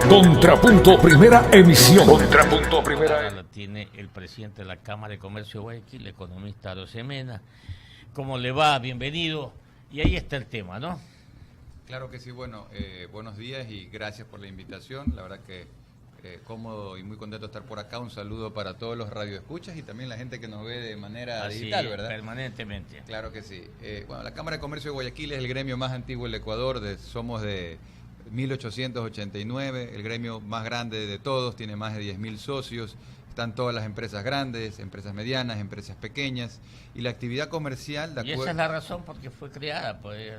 Contrapunto Primera Emisión. Contrapunto Primera. La tiene el presidente de la Cámara de Comercio de Guayaquil, el economista Arosemena. ¿Cómo le va? Bienvenido. Y ahí está el tema, ¿no? Claro que sí, bueno, buenos días y gracias por la invitación. La verdad que cómodo y muy contento de estar por acá. Un saludo para todos los radioescuchas y también la gente que nos ve de manera digital, ¿verdad? Permanentemente. Claro que sí. Bueno, la Cámara de Comercio de Guayaquil es el gremio más antiguo del Ecuador. Somos de 1889, el gremio más grande de todos, tiene más de 10.000 socios. Están todas las empresas grandes, empresas medianas, empresas pequeñas. Y la actividad comercial... Y esa es la razón por qué fue creada, pues,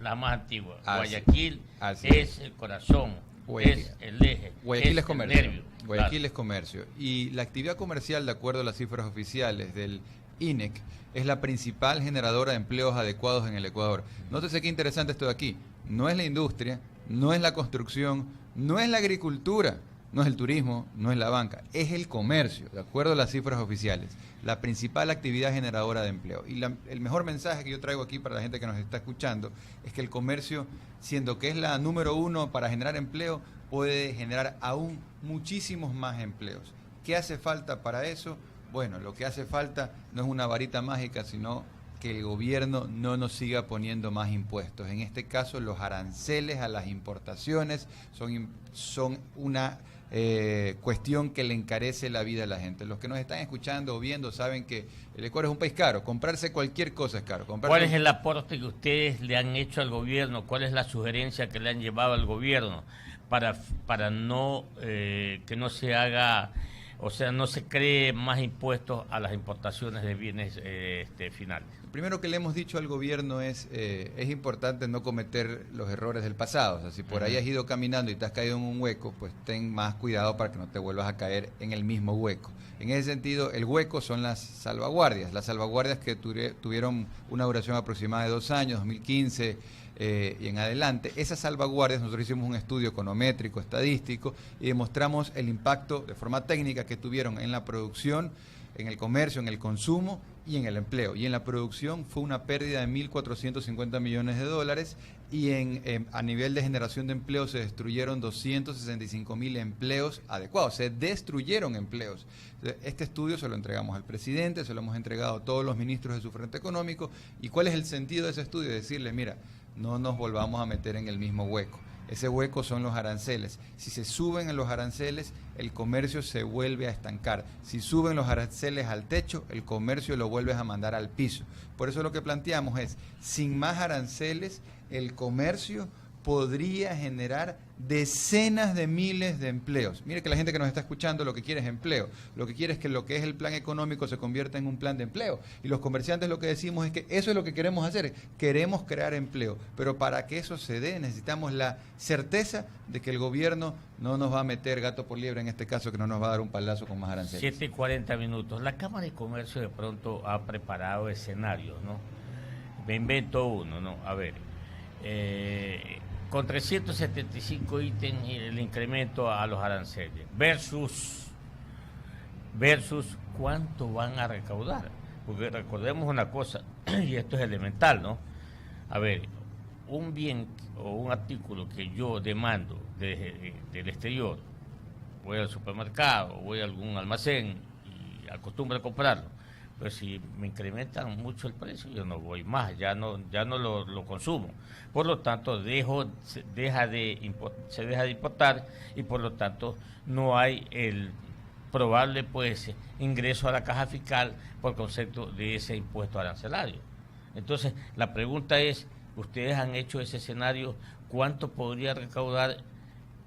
la más antigua. Guayaquil así es el corazón, es el eje, Guayaquil es comercio. El nervio. Guayaquil Claro. es comercio. Y la actividad comercial, de acuerdo a las cifras oficiales del INEC, es la principal generadora de empleos adecuados en el Ecuador. Nótese qué interesante esto de aquí. No es la industria, no es la construcción, no es la agricultura, no es el turismo, no es la banca, es el comercio, de acuerdo a las cifras oficiales, la principal actividad generadora de empleo. Y el mejor mensaje que yo traigo aquí para la gente que nos está escuchando es que el comercio, siendo que es la número uno para generar empleo, puede generar aún muchísimos más empleos. ¿Qué hace falta para eso? Bueno, lo que hace falta no es una varita mágica, sino que el gobierno no nos siga poniendo más impuestos. En este caso, los aranceles a las importaciones son una cuestión que le encarece la vida a la gente. Los que nos están escuchando o viendo saben que el Ecuador es un país caro. Comprarse cualquier cosa es caro. ¿Cuál es el aporte que ustedes le han hecho al gobierno? ¿Cuál es la sugerencia que le han llevado al gobierno para no que no se haga... O sea, no se cree más impuestos a las importaciones de bienes finales? Lo primero que le hemos dicho al gobierno es importante no cometer los errores del pasado. O sea, si por ahí has ido caminando y te has caído en un hueco, pues ten más cuidado para que no te vuelvas a caer en el mismo hueco. En ese sentido, el hueco son las salvaguardias que tuvieron una duración aproximada de 2 años, 2015 y en adelante. Esas salvaguardias, nosotros hicimos un estudio econométrico, estadístico, y demostramos el impacto de forma técnica que tuvieron en la producción, en el comercio, en el consumo y en el empleo. Y en la producción fue una pérdida de 1.450 millones de dólares y a nivel de generación de empleo se destruyeron 265.000 empleos adecuados, se destruyeron empleos. Este estudio se lo entregamos al presidente, se lo hemos entregado a todos los ministros de su frente económico. ¿Y cuál es el sentido de ese estudio? Decirle, mira, no nos volvamos a meter en el mismo hueco. Ese hueco son los aranceles. Si se suben en los aranceles, el comercio se vuelve a estancar. Si suben los aranceles al techo, el comercio lo vuelves a mandar al piso. Por eso lo que planteamos es, sin más aranceles, el comercio podría generar decenas de miles de empleos. Mire que la gente que nos está escuchando lo que quiere es empleo. Lo que quiere es que lo que es el plan económico se convierta en un plan de empleo. Y los comerciantes lo que decimos es que eso es lo que queremos hacer. Queremos crear empleo. Pero para que eso se dé necesitamos la certeza de que el gobierno no nos va a meter gato por liebre, en este caso, que no nos va a dar un palazo con más aranceles. 7:40. La Cámara de Comercio de pronto ha preparado escenarios, ¿no? Me invento uno, ¿no? A ver... con 375 ítems el incremento a los aranceles versus cuánto van a recaudar, porque recordemos una cosa y esto es elemental, ¿no? A ver, un bien o un artículo que yo demando del exterior, voy al supermercado, voy a algún almacén y acostumbro a comprarlo. Pero si me incrementan mucho el precio, yo no voy más, ya no lo consumo. Por lo tanto, se deja de importar y por lo tanto no hay el probable ingreso a la caja fiscal por concepto de ese impuesto arancelario. Entonces, la pregunta es, ustedes han hecho ese escenario, ¿cuánto podría recaudar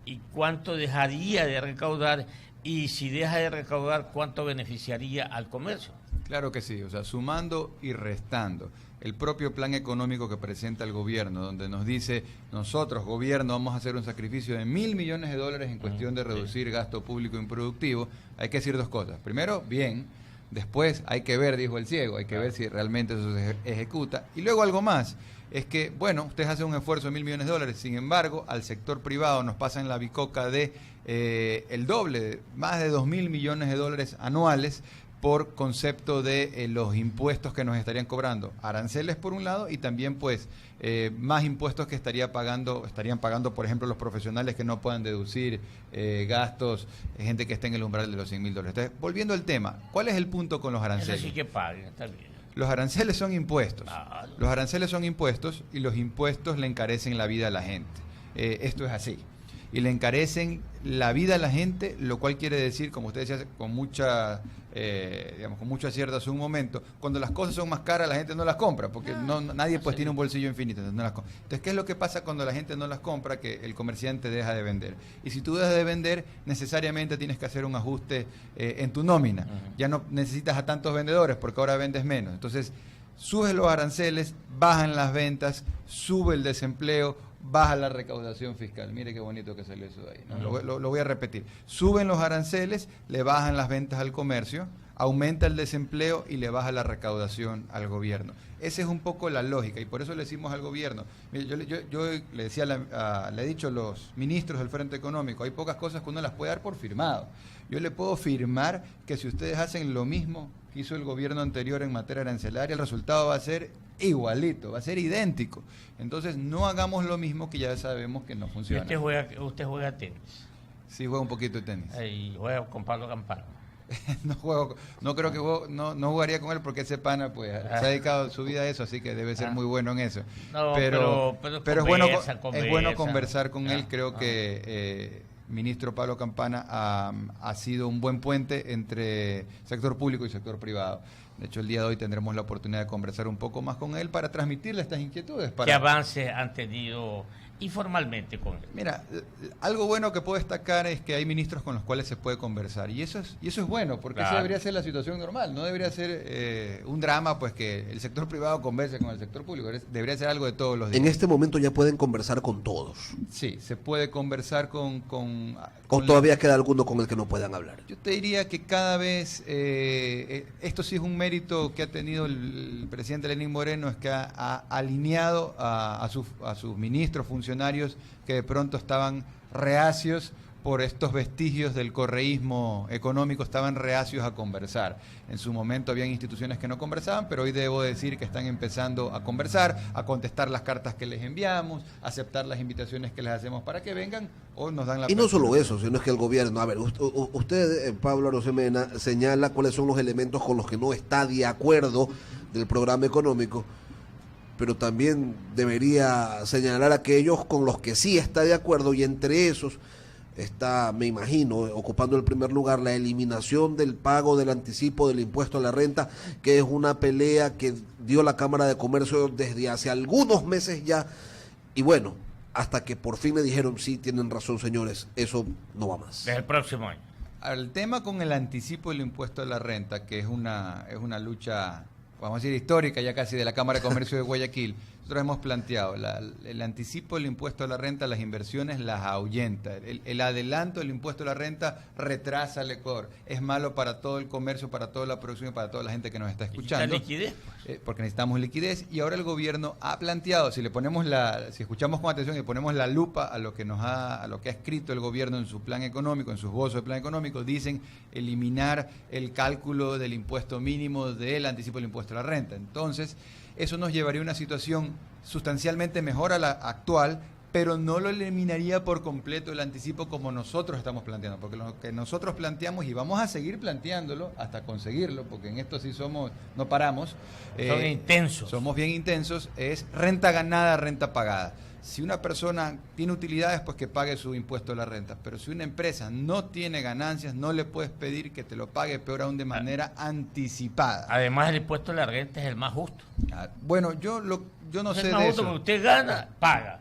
y cuánto dejaría de recaudar? Y si deja de recaudar, ¿cuánto beneficiaría al comercio? Claro que sí, o sea, sumando y restando. El propio plan económico que presenta el gobierno, donde nos dice, nosotros, gobierno, vamos a hacer un sacrificio de $1.000 millones en cuestión de reducir gasto público improductivo, hay que decir 2 cosas. Primero, bien. Después, hay que ver, dijo el ciego, hay que ver si realmente eso se ejecuta. Y luego algo más, es que, bueno, ustedes hacen un esfuerzo de $1.000 millones, sin embargo, al sector privado nos pasa en la bicoca de el doble, más de $2.000 millones anuales, por concepto de los impuestos que nos estarían cobrando, aranceles por un lado y también pues más impuestos que estarían pagando por ejemplo los profesionales que no puedan deducir gastos, gente que esté en el umbral de los $100,000. Entonces, volviendo al tema, ¿cuál es el punto con los aranceles? Eso sí que paguen, está bien. Los aranceles son impuestos. Claro. Los aranceles son impuestos y los impuestos le encarecen la vida a la gente. Esto es así. Y le encarecen la vida a la gente, lo cual quiere decir, como usted decía, con mucho acierto hace un momento, cuando las cosas son más caras la gente no las compra, porque nadie pues tiene un bolsillo infinito. Entonces, ¿qué es lo que pasa cuando la gente no las compra? Que el comerciante deja de vender. Y si tú dejas de vender, necesariamente tienes que hacer un ajuste en tu nómina. Ya no necesitas a tantos vendedores porque ahora vendes menos. Entonces, subes los aranceles, bajan las ventas, sube el desempleo, baja la recaudación fiscal. Mire qué bonito que salió eso de ahí, ¿no? Lo voy a repetir. Suben los aranceles, le bajan las ventas al comercio, aumenta el desempleo y le baja la recaudación al gobierno. Esa es un poco la lógica y por eso le decimos al gobierno. Mire, yo le decía, le he dicho a los ministros del Frente Económico, hay pocas cosas que uno las puede dar por firmado. Yo le puedo firmar que si ustedes hacen lo mismo que hizo el gobierno anterior en materia arancelaria, el resultado va a ser igualito, va a ser idéntico. Entonces, no hagamos lo mismo que ya sabemos que no funciona. Usted juega tenis. Sí, juega un poquito de tenis. Y juega con Pablo Campana. No creo que no jugaría con él porque ese pana pues se ha dedicado su vida a eso, así que debe ser muy bueno en eso. No, pero es bueno conversar con él. Creo Ah. que ministro Pablo Campana ha sido un buen puente entre sector público y sector privado. De hecho, el día de hoy tendremos la oportunidad de conversar un poco más con él para transmitirle estas inquietudes. ¿Qué avances han tenido informalmente con él? Mira, algo bueno que puedo destacar es que hay ministros con los cuales se puede conversar y eso es bueno, porque esa debería ser la situación normal, no debería ser un drama pues que el sector privado converse con el sector público, debería ser algo de todos los días. En este momento ya pueden conversar con todos. Sí, se puede conversar con todavía queda alguno con el que no puedan hablar. Yo te diría que cada vez, esto sí es un mérito que ha tenido el presidente Lenín Moreno, es que ha alineado a sus ministros, funcionarios que de pronto estaban reacios por estos vestigios del correísmo económico, estaban reacios a conversar. En su momento habían instituciones que no conversaban, pero hoy debo decir que están empezando a conversar, a contestar las cartas que les enviamos, a aceptar las invitaciones que les hacemos para que vengan o nos dan la... Y no solo eso, sino es que el gobierno, a ver, usted, Pablo Arosemena, señala cuáles son los elementos con los que no está de acuerdo del programa económico, pero también debería señalar aquellos con los que sí está de acuerdo, y entre esos está, me imagino, ocupando el primer lugar la eliminación del pago del anticipo del impuesto a la renta, que es una pelea que dio la Cámara de Comercio desde hace algunos meses ya, y bueno, hasta que por fin le dijeron, sí, tienen razón señores, eso no va más. Desde el próximo año. Al tema con el anticipo del impuesto a la renta, que es una lucha, vamos a decir, histórica ya casi de la Cámara de Comercio de Guayaquil, nosotros hemos planteado, el anticipo del impuesto a la renta, las inversiones las ahuyenta. El adelanto del impuesto a la renta retrasa al Ecuador. Es malo para todo el comercio, para toda la producción y para toda la gente que nos está escuchando. ¿Necesita liquidez? Porque necesitamos liquidez, y ahora el gobierno ha planteado, si escuchamos con atención y ponemos la lupa a lo que ha escrito el gobierno en su plan económico, en sus esbozos de plan económico, dicen eliminar el cálculo del impuesto mínimo del anticipo del impuesto a la renta. Entonces, eso nos llevaría a una situación sustancialmente mejor a la actual, pero no lo eliminaría por completo el anticipo como nosotros estamos planteando, porque lo que nosotros planteamos, y vamos a seguir planteándolo hasta conseguirlo, porque en esto sí no paramos. Son intensos. Somos bien intensos, es renta ganada, renta pagada. Si una persona tiene utilidades, pues que pague su impuesto a la renta, pero si una empresa no tiene ganancias, no le puedes pedir que te lo pague, peor aún de manera anticipada. Además, el impuesto a la renta es el más justo. Bueno, yo no sé es más de justo eso. porque usted gana, paga.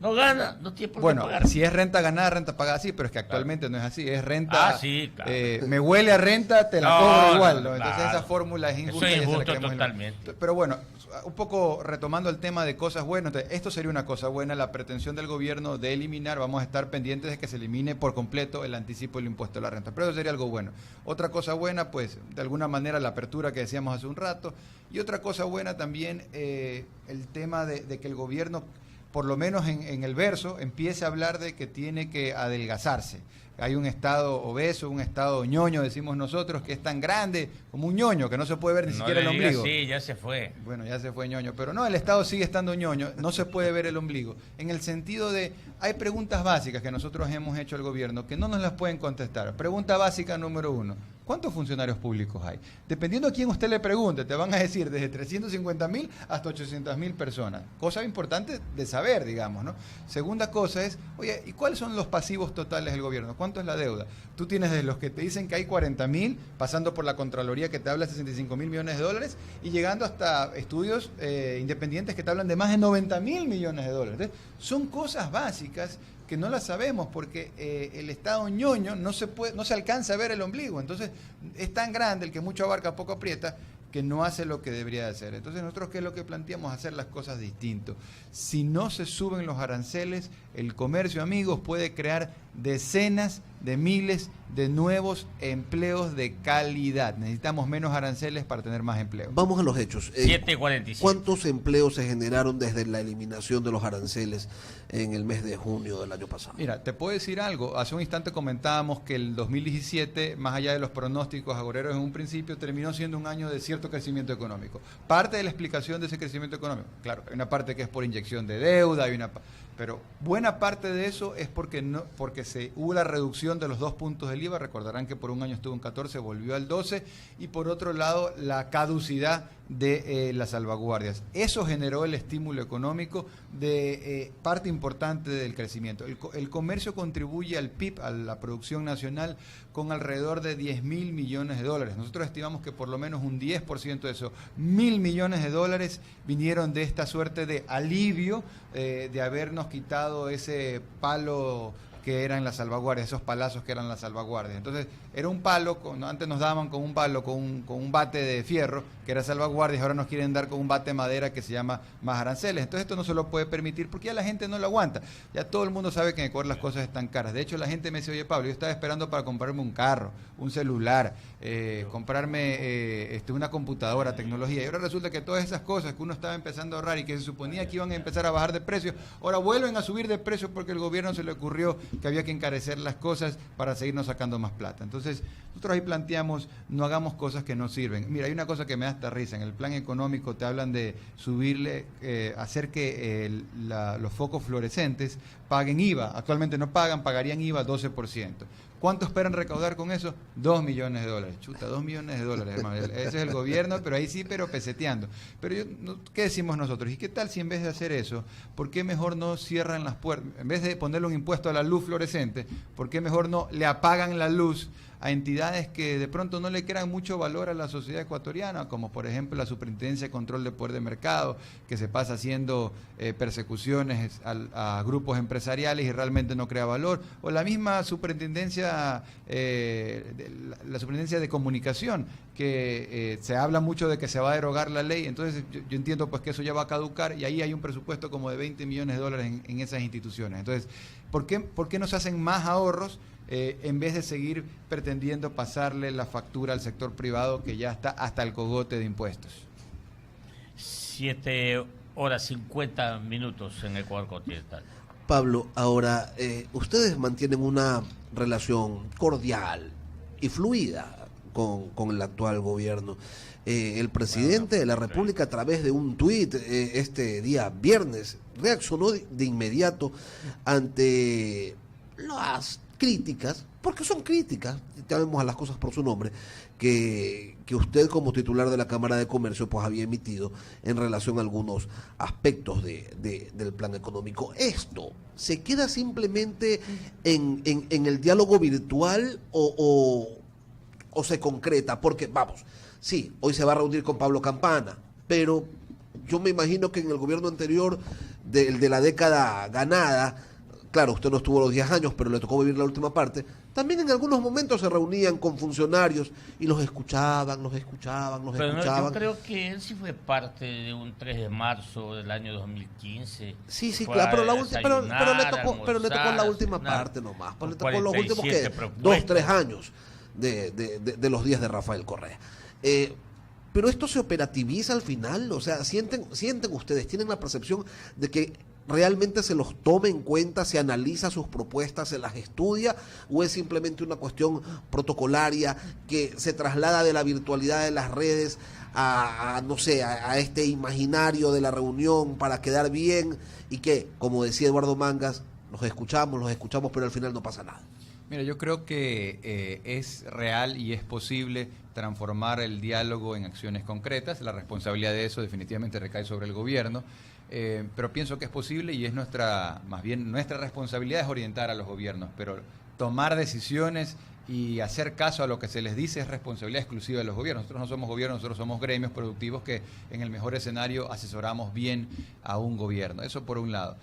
No gana, no tiene por qué pagar. Bueno, si es renta ganada, renta pagada, sí, pero es que actualmente no es así, es renta... sí, claro. Me huele a renta, te la cobro igual, ¿no? Claro. Entonces esa fórmula es injusta. Eso es y esa la injusto queremos totalmente. Pero bueno, un poco retomando el tema de cosas buenas, entonces, esto sería una cosa buena, la pretensión del gobierno de eliminar, vamos a estar pendientes de que se elimine por completo el anticipo del impuesto a la renta, pero eso sería algo bueno. Otra cosa buena, pues, de alguna manera la apertura que decíamos hace un rato, y otra cosa buena también, el tema de que el gobierno por lo menos en el verso, empiece a hablar de que tiene que adelgazarse. Hay un estado obeso, un estado ñoño, decimos nosotros, que es tan grande como un ñoño, que no se puede ver ni siquiera el ombligo. Sí, ya se fue. Bueno, ya se fue ñoño, pero no, el estado sigue estando ñoño, no se puede ver el ombligo. En el sentido de, hay preguntas básicas que nosotros hemos hecho al gobierno que no nos las pueden contestar. Pregunta básica número 1. ¿Cuántos funcionarios públicos hay? Dependiendo a quién usted le pregunte, te van a decir desde 350.000 hasta 800.000 personas. Cosa importante de saber, digamos, ¿no? Segunda cosa es, oye, ¿y cuáles son los pasivos totales del gobierno? ¿Cuánto es la deuda? Tú tienes de los que te dicen que hay 40.000, pasando por la Contraloría que te habla de 65.000 millones de dólares, y llegando hasta estudios independientes que te hablan de más de 90.000 millones de dólares. Entonces, son cosas básicas que no las sabemos porque el estado ñoño no se alcanza a ver el ombligo. Entonces es tan grande el que mucho abarca, poco aprieta, que no hace lo que debería de hacer. Entonces nosotros, ¿qué es lo que planteamos? Hacer las cosas distinto. Si no se suben los aranceles, el comercio, amigos, puede crear decenas de miles de nuevos empleos de calidad. Necesitamos menos aranceles para tener más empleo. Vamos a los hechos. 7:47. ¿Cuántos empleos se generaron desde la eliminación de los aranceles en el mes de junio del año pasado? Mira, te puedo decir algo. Hace un instante comentábamos que el 2017, más allá de los pronósticos agoreros en un principio, terminó siendo un año de cierto crecimiento económico. Parte de la explicación de ese crecimiento económico, claro, hay una parte que es por inyección de deuda, pero buena parte de eso es porque hubo la reducción de los 2 puntos del IVA. Recordarán que por un año estuvo en 14, volvió al 12, y por otro lado la caducidad de las salvaguardias. Eso generó el estímulo económico de parte importante del crecimiento. El comercio contribuye al PIB, a la producción nacional, con alrededor de 10.000 millones de dólares. Nosotros estimamos que por lo menos un 10% de eso, 1.000 millones de dólares, vinieron de esta suerte de alivio de habernos quitado ese palo que eran las salvaguardias, esos palazos que eran las salvaguardias. Entonces, era un palo, antes nos daban con un palo, con un bate de fierro, que era salvaguardias, ahora nos quieren dar con un bate de madera que se llama más aranceles. Entonces, esto no se lo puede permitir porque ya la gente no lo aguanta. Ya todo el mundo sabe que en Ecuador las cosas están caras. De hecho, la gente me dice, oye, Pablo, yo estaba esperando para comprarme un carro, un celular, comprarme una computadora, tecnología, y ahora resulta que todas esas cosas que uno estaba empezando a ahorrar y que se suponía que iban a empezar a bajar de precio, ahora vuelven a subir de precio porque el gobierno se le ocurrió que había que encarecer las cosas para seguirnos sacando más plata. Entonces, nosotros ahí planteamos, no hagamos cosas que no sirven. Mira, hay una cosa que me da hasta risa. En el plan económico te hablan de subirle, hacer que los focos fluorescentes paguen IVA. Actualmente no pagan, pagarían IVA 12%. ¿Cuánto esperan recaudar con eso? 2 millones de dólares. Chuta, 2 millones de dólares, hermano. Ese es el gobierno, pero ahí sí, pero peseteando. Pero ¿qué decimos nosotros? ¿Y qué tal si en vez de hacer eso, por qué mejor no cierran las puertas? En vez de ponerle un impuesto a la luz fluorescente, ¿por qué mejor no le apagan la luz a entidades que de pronto no le crean mucho valor a la sociedad ecuatoriana, como por ejemplo la Superintendencia de Control de Poder de Mercado, que se pasa haciendo persecuciones a grupos empresariales y realmente no crea valor, o la misma Superintendencia de Comunicación, que se habla mucho de que se va a derogar la ley? Entonces yo entiendo pues que eso ya va a caducar, y ahí hay un presupuesto como de 20 millones de dólares en esas instituciones. Entonces, ¿por qué no se hacen más ahorros en vez de seguir pretendiendo pasarle la factura al sector privado que ya está hasta el cogote de impuestos? 7:50 en Ecuador continental. Pablo, ahora, ustedes mantienen una relación cordial y fluida con el actual gobierno. El presidente de la República, a través de un tuit este día viernes, reaccionó de inmediato ante las críticas, porque son críticas, llamemos a las cosas por su nombre, que usted como titular de la Cámara de Comercio pues había emitido en relación a algunos aspectos del plan económico. ¿Esto se queda simplemente en el diálogo virtual o se concreta? Porque, vamos, sí, hoy se va a reunir con Pablo Campana, pero yo me imagino que en el gobierno anterior, de la década ganada, claro, usted no estuvo los 10 años, pero le tocó vivir la última parte, también en algunos momentos se reunían con funcionarios y los escuchaban. Pero yo creo que él sí fue parte de un 3 de marzo del año 2015. Sí, claro, pero le tocó la última parte nomás. Le tocó los últimos 2, 3 años de los días de Rafael Correa. Pero esto se operativiza al final, o sea, sienten ustedes, tienen la percepción de que ¿realmente se los toma en cuenta, se analiza sus propuestas, se las estudia, o es simplemente una cuestión protocolaria que se traslada de la virtualidad de las redes no sé, a este imaginario de la reunión para quedar bien y que, como decía Eduardo Mangas, los escuchamos, pero al final no pasa nada? Mira, yo creo que es real y es posible transformar el diálogo en acciones concretas. La responsabilidad de eso definitivamente recae sobre el gobierno, pero pienso que es posible y es más bien nuestra responsabilidad es orientar a los gobiernos, pero tomar decisiones y hacer caso a lo que se les dice es responsabilidad exclusiva de los gobiernos. Nosotros no somos gobiernos, nosotros somos gremios productivos que en el mejor escenario asesoramos bien a un gobierno. Eso por un lado.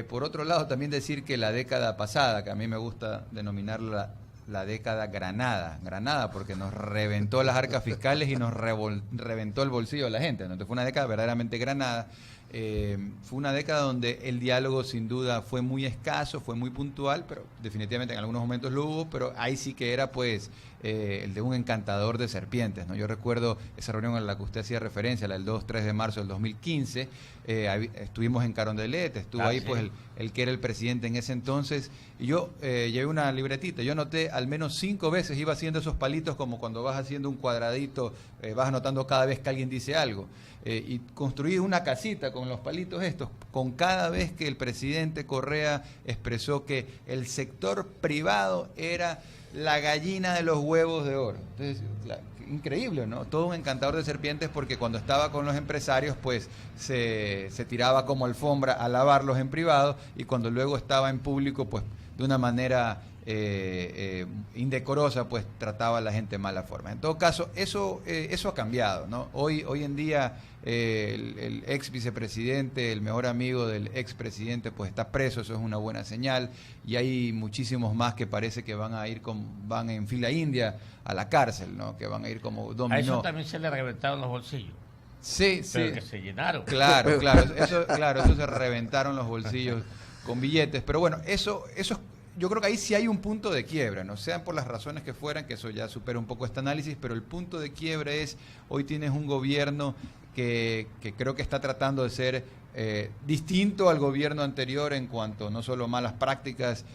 Por otro lado, también decir que la década pasada, que a mí me gusta denominarla la década Granada, porque nos reventó las arcas fiscales y nos reventó el bolsillo de la gente. Entonces fue una década verdaderamente Granada. Fue una década donde el diálogo sin duda fue muy escaso, fue muy puntual, pero definitivamente en algunos momentos lo hubo, pero ahí sí que era pues el de un encantador de serpientes, ¿no? Yo recuerdo esa reunión a la que usted hacía referencia, la del 2-3 de marzo del 2015, estuvimos en Carondelet, estuvo ahí pues el que era el presidente en ese entonces, y yo llevé una libretita, yo anoté al menos 5 veces, iba haciendo esos palitos como cuando vas haciendo un cuadradito, vas anotando cada vez que alguien dice algo. Y construí una casita con los palitos estos, con cada vez que el presidente Correa expresó que el sector privado era la gallina de los huevos de oro. Entonces, increíble, ¿no? Todo un encantador de serpientes, porque cuando estaba con los empresarios, pues se tiraba como alfombra a lavarlos en privado, y cuando luego estaba en público, pues de una manera indecorosa, pues trataba a la gente de mala forma. En todo caso, eso ha cambiado, ¿no? Hoy en día el ex vicepresidente, el mejor amigo del expresidente, pues está preso, eso es una buena señal, y hay muchísimos más que parece que van en fila india a la cárcel, ¿no? Que van a ir como dominó. A eso también se le reventaron los bolsillos. Sí, pero sí. Que se llenaron. Claro, eso se reventaron los bolsillos con billetes, pero bueno, eso yo creo que ahí sí hay un punto de quiebra, no sean por las razones que fueran, que eso ya supera un poco este análisis, pero el punto de quiebra es, hoy tienes un gobierno que creo que está tratando de ser distinto al gobierno anterior en cuanto no solo malas prácticas,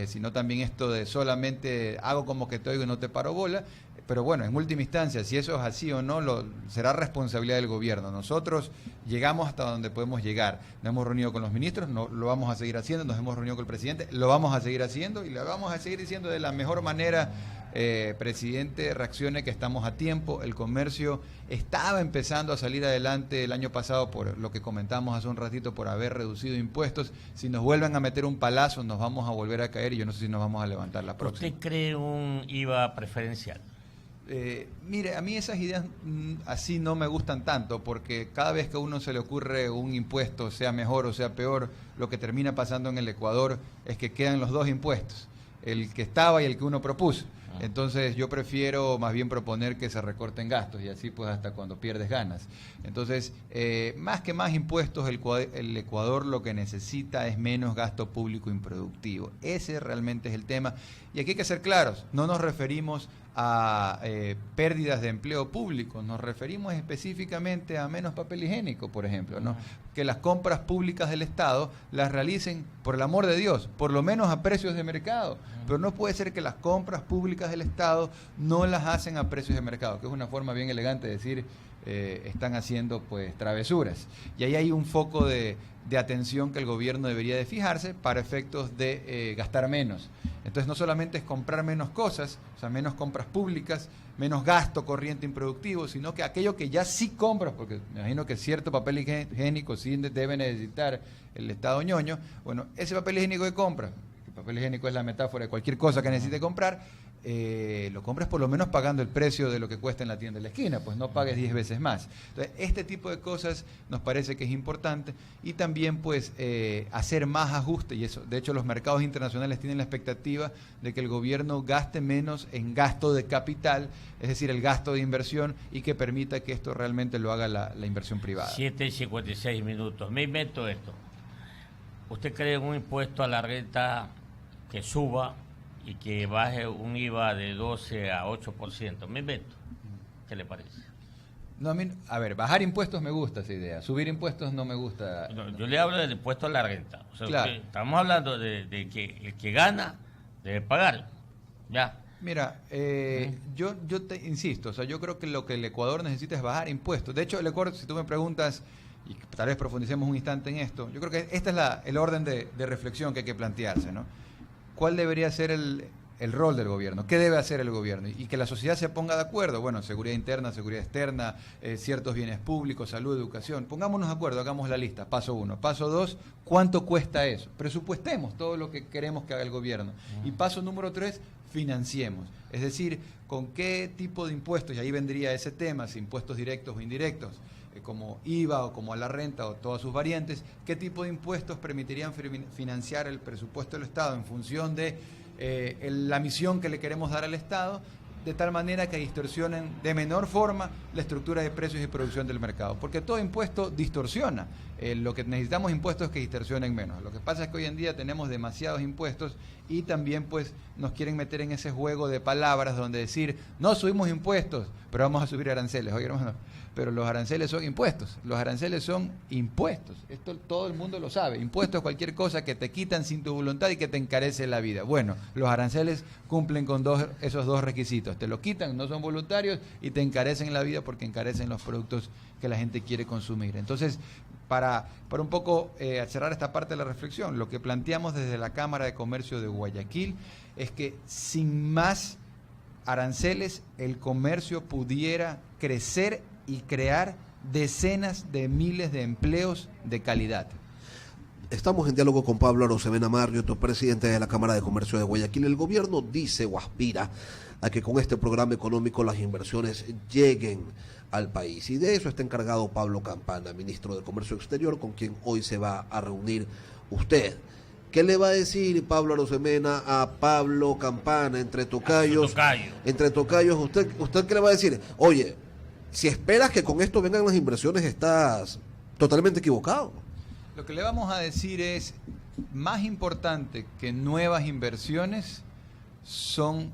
sino también esto de solamente hago como que te oigo y no te paro bola. Pero bueno, en última instancia, si eso es así o no, será responsabilidad del gobierno. Nosotros llegamos hasta donde podemos llegar. Nos hemos reunido con los ministros, lo vamos a seguir haciendo, nos hemos reunido con el presidente, lo vamos a seguir haciendo y lo vamos a seguir diciendo de la mejor manera. Presidente, reaccione, que estamos a tiempo. El comercio estaba empezando a salir adelante el año pasado, por lo que comentamos hace un ratito, por haber reducido impuestos. Si nos vuelven a meter un palazo, nos vamos a volver a caer, y yo no sé si nos vamos a levantar la próxima. ¿Usted cree un IVA preferencial? Mire, a mí esas ideas así no me gustan tanto, porque cada vez que a uno se le ocurre un impuesto, sea mejor o sea peor, lo que termina pasando en el Ecuador es que quedan los dos impuestos, el que estaba y el que uno propuso. Entonces yo prefiero más bien proponer que se recorten gastos, y así pues hasta cuando pierdes ganas. Entonces, más que más impuestos, el Ecuador lo que necesita es menos gasto público improductivo. Ese realmente es el tema. Y aquí hay que ser claros, no nos referimos a pérdidas de empleo público, nos referimos específicamente a menos papel higiénico, por ejemplo, ¿no? Que las compras públicas del Estado las realicen, por el amor de Dios, por lo menos a precios de mercado. Pero no puede ser que las compras públicas del Estado no las hacen a precios de mercado, que es una forma bien elegante de decir están haciendo pues travesuras. Y ahí hay un foco de atención que el gobierno debería de fijarse para efectos de gastar menos. Entonces no solamente es comprar menos cosas, o sea, menos compras públicas, menos gasto corriente improductivo, sino que aquello que ya sí compras, porque me imagino que cierto papel higiénico sí debe necesitar el Estado ñoño, bueno, ese papel higiénico que compras, el papel higiénico es la metáfora de cualquier cosa que necesite comprar, lo compras por lo menos pagando el precio de lo que cuesta en la tienda de la esquina, pues no pagues 10 veces más. Entonces, este tipo de cosas nos parece que es importante, y también pues hacer más ajustes, y eso, de hecho los mercados internacionales tienen la expectativa de que el gobierno gaste menos en gasto de capital, es decir, el gasto de inversión, y que permita que esto realmente lo haga la inversión privada. 7:56. Me invento esto. ¿Usted cree un impuesto a la renta que suba y que baje un IVA de 12 a 8%? Me invento. ¿Qué le parece? No, a ver, bajar impuestos me gusta esa idea, subir impuestos no me gusta. No, yo le hablo del impuesto a la renta. O sea, Claro. estamos hablando de que el que gana debe pagar. Ya. Mira, yo te insisto, o sea, yo creo que lo que el Ecuador necesita es bajar impuestos. De hecho, el Ecuador, si tú me preguntas, y tal vez profundicemos un instante en esto, yo creo que este es el orden de reflexión que hay que plantearse, ¿no? ¿Cuál debería ser el rol del gobierno? ¿Qué debe hacer el gobierno? Y que la sociedad se ponga de acuerdo. Bueno, seguridad interna, seguridad externa, ciertos bienes públicos, salud, educación. Pongámonos de acuerdo, hagamos la lista. Paso 1. Paso 2, ¿cuánto cuesta eso? Presupuestemos todo lo que queremos que haga el gobierno. Y paso número 3, financiemos. Es decir, con qué tipo de impuestos, y ahí vendría ese tema, si impuestos directos o indirectos, como IVA o como a la renta o todas sus variantes, qué tipo de impuestos permitirían financiar el presupuesto del Estado en función de la misión que le queremos dar al Estado, de tal manera que distorsionen de menor forma la estructura de precios y producción del mercado. Porque todo impuesto distorsiona. Lo que necesitamos impuestos que distorsionen menos. Lo que pasa es que hoy en día tenemos demasiados impuestos y también pues nos quieren meter en ese juego de palabras donde decir, no subimos impuestos, pero vamos a subir aranceles. Oye, hermano, pero los aranceles son impuestos. Los aranceles son impuestos. Esto todo el mundo lo sabe. Impuestos es cualquier cosa que te quitan sin tu voluntad y que te encarece la vida. Bueno, los aranceles cumplen con esos dos requisitos. Te lo quitan, no son voluntarios y te encarecen la vida porque encarecen los productos que la gente quiere consumir. Entonces, para un poco cerrar esta parte de la reflexión, lo que planteamos desde la Cámara de Comercio de Guayaquil es que sin más aranceles el comercio pudiera crecer y crear decenas de miles de empleos de calidad. Estamos en diálogo con Pablo Arosemena Marriott, presidente de la Cámara de Comercio de Guayaquil. El gobierno dice o aspira a que con este programa económico las inversiones lleguen al país. Y de eso está encargado Pablo Campana, ministro de Comercio Exterior, con quien hoy se va a reunir usted. ¿Qué le va a decir Pablo Arosemena a Pablo Campana entre tocayos? Entre tocayos, ¿usted qué le va a decir? Oye, si esperas que con esto vengan las inversiones, estás totalmente equivocado. Lo que le vamos a decir es, más importante que nuevas inversiones son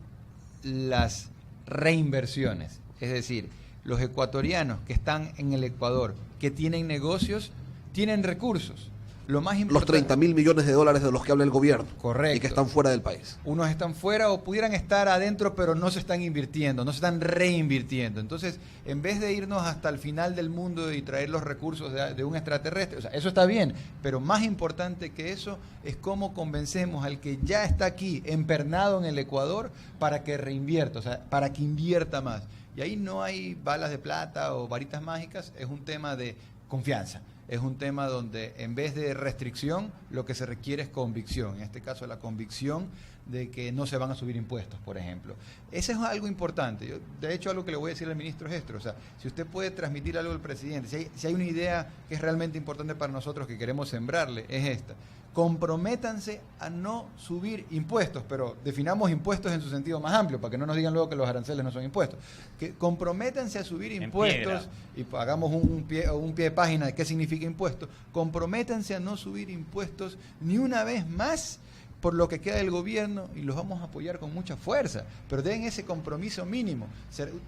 las reinversiones. Es decir, los ecuatorianos que están en el Ecuador, que tienen negocios, tienen recursos. Lo más importante, los 30.000 millones de dólares de los que habla el gobierno. Correcto. Y que están fuera del país. Unos están fuera o pudieran estar adentro, pero no se están invirtiendo, no se están reinvirtiendo. Entonces, en vez de irnos hasta el final del mundo y traer los recursos de un extraterrestre, o sea, eso está bien, pero más importante que eso es cómo convencemos al que ya está aquí, empernado en el Ecuador, para que reinvierta, o sea, para que invierta más. Y ahí no hay balas de plata o varitas mágicas, es un tema de confianza. Es un tema donde en vez de restricción, lo que se requiere es convicción. En este caso, la convicción de que no se van a subir impuestos, por ejemplo. Eso es algo importante. De hecho, algo que le voy a decir al ministro es esto. O sea, si usted puede transmitir algo al presidente, si hay una idea que es realmente importante para nosotros que queremos sembrarle, es esta. Comprométanse a no subir impuestos, pero definamos impuestos en su sentido más amplio, para que no nos digan luego que los aranceles no son impuestos. Que comprométanse a subir impuestos, y hagamos un pie de página de qué significa impuesto. Comprométanse a no subir impuestos ni una vez más por lo que queda del gobierno y los vamos a apoyar con mucha fuerza, pero den ese compromiso mínimo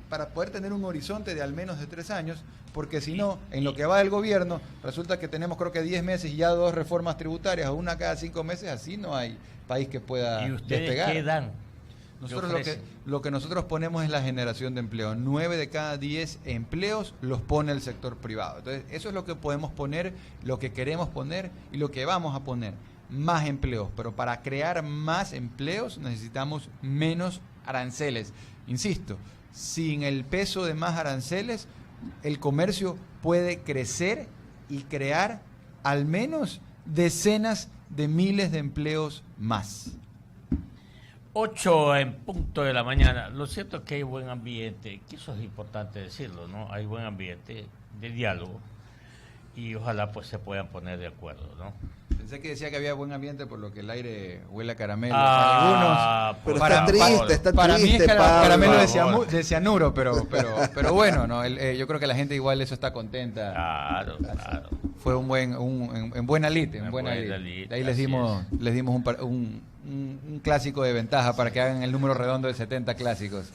para poder tener un horizonte de al menos de 3 años, porque si no, en lo que va del gobierno, resulta que tenemos creo que 10 meses y ya 2 reformas tributarias, una cada 5 meses, así no hay país que pueda ¿Y ustedes despegar. qué dan? Nosotros lo que nosotros ponemos es la generación de empleo. 9 de cada 10 empleos los pone el sector privado. Entonces, eso es lo que podemos poner, lo que queremos poner y lo que vamos a poner. Más empleos, pero para crear más empleos necesitamos menos aranceles. Insisto, sin el peso de más aranceles, el comercio puede crecer y crear al menos decenas de miles de empleos más. 8 en punto de la mañana. Lo cierto es que hay buen ambiente, que eso es importante decirlo, ¿no? Hay buen ambiente de diálogo y ojalá pues se puedan poner de acuerdo, ¿no? Pensé que decía que había buen ambiente por lo que el aire huele a caramelo. Algunos, pero para, está triste, está para triste. mí es Pablo. caramelo de cianuro, pero bueno, no, yo creo que la gente igual eso está contenta. Claro. Fue un buena lid, en buena lid. De ahí les dimos un clásico de ventaja para que hagan el número redondo de 70 clásicos.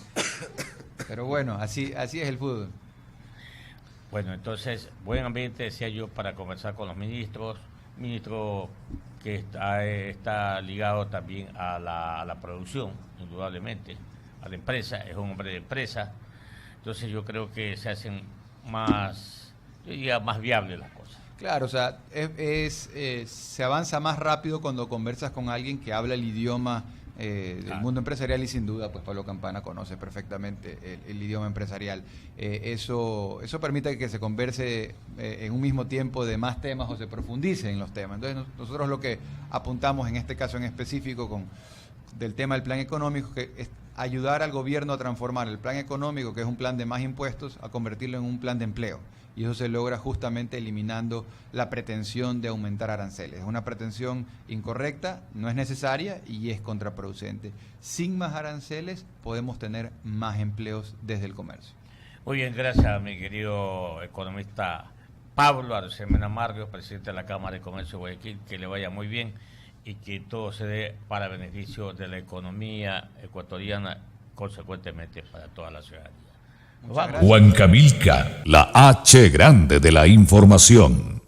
Pero bueno, así es el fútbol. Bueno, entonces, buen ambiente, decía yo, para conversar con los ministros, ministro que está ligado también a la producción, indudablemente, a la empresa, es un hombre de empresa, entonces yo creo que se hacen más, yo diría, más viables las cosas. Claro, o sea, se avanza más rápido cuando conversas con alguien que habla el idioma del mundo empresarial y sin duda, pues Pablo Campana conoce perfectamente el idioma empresarial. Eso permite que se converse en un mismo tiempo de más temas o se profundice en los temas. Entonces nosotros lo que apuntamos en este caso en específico del tema del plan económico, que es ayudar al gobierno a transformar el plan económico, que es un plan de más impuestos, a convertirlo en un plan de empleo. Y eso se logra justamente eliminando la pretensión de aumentar aranceles. Es una pretensión incorrecta, no es necesaria y es contraproducente. Sin más aranceles podemos tener más empleos desde el comercio. Muy bien, gracias mi querido economista Pablo Arosemena Marrios, presidente de la Cámara de Comercio de Guayaquil, que le vaya muy bien y que todo se dé para beneficio de la economía ecuatoriana, consecuentemente para toda la ciudadanía. Huancavelica, la H grande de la información.